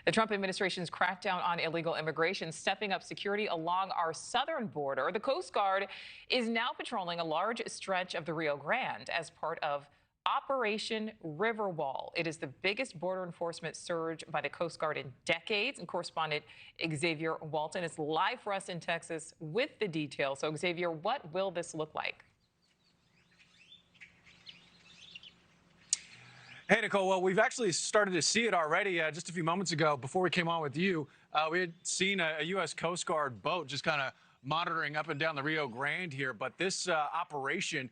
The Trump administration's crackdown on illegal immigration, stepping up security along our southern border. The Coast Guard is now patrolling a large stretch of the Rio Grande as part of Operation Riverwall. It is the biggest border enforcement surge by the Coast Guard in decades. And correspondent Xavier Walton is live for us in Texas with the details. So, Xavier, what will this look like? Hey, Nichole. Well, we've actually started to see it already. Just a few moments ago, before we came on with you, we had seen a U.S. Coast Guard boat just kind of monitoring up and down the Rio Grande here. But this operation,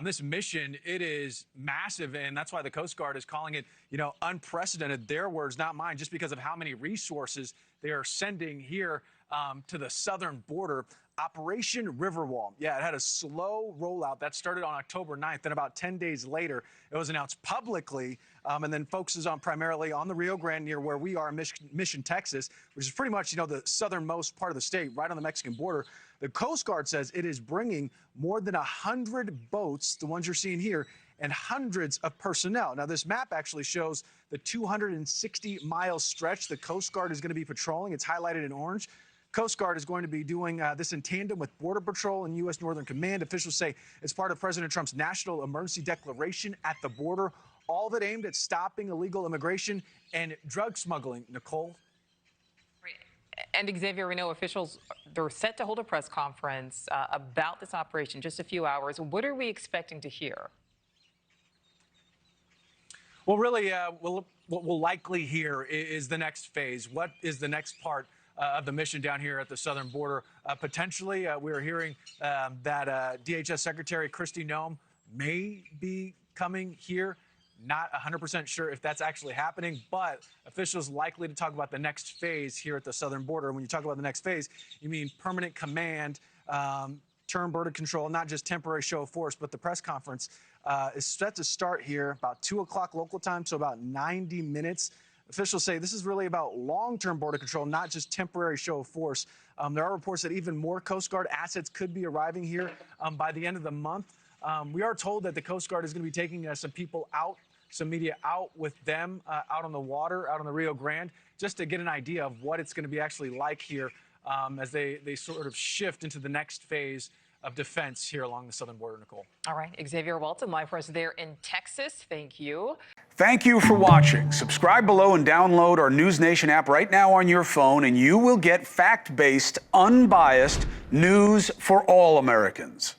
this mission, it is massive, and that's why the Coast Guard is calling it, unprecedented. Their words, not mine, just because of how many resources they are sending here to the southern border. Operation Riverwall. Yeah, it had a slow rollout. That started on October 9th. Then about 10 days later, it was announced publicly and then focuses on primarily on the Rio Grande near where we are in Mission, Texas, which is pretty much, the southernmost part of the state, right on the Mexican border. The Coast Guard says it is bringing more than 100 boats, the ones you're seeing here, and hundreds of personnel. Now, this map actually shows the 260-mile stretch the Coast Guard is going to be patrolling. It's highlighted in orange. Coast Guard is going to be doing this in tandem with Border Patrol and U.S. Northern Command. Officials say it's part of President Trump's national emergency declaration at the border, all that aimed at stopping illegal immigration and drug smuggling. Nichole? And Xavier, we know officials, they're set to hold a press conference about this operation in just a few hours. What are we expecting to hear? Well, really, what we'll likely hear is the next phase. What is the next part of the mission down here at the southern border? Potentially, we're hearing that DHS Secretary Kristi Noem may be coming here. Not 100% sure if that's actually happening, but officials likely to talk about the next phase here at the southern border. And when you talk about the next phase, you mean permanent command, term border control, not just temporary show of force. But the press conference is set to start here about 2 o'clock local time, so about 90 minutes. Officials say this is really about long-term border control, not just temporary show of force. There are reports that even more Coast Guard assets could be arriving here by the end of the month. We are told that the Coast Guard is going to be taking some people out, some media out with them out on the water, out on the Rio Grande, just to get an idea of what it's going to be actually like here as they sort of shift into the next phase of defense here along the southern border, Nichole. All right, Xavier Walton, live for us there in Texas. Thank you. Thank you for watching. Subscribe below and download our NewsNation app right now on your phone, and you will get fact-based, unbiased news for all Americans.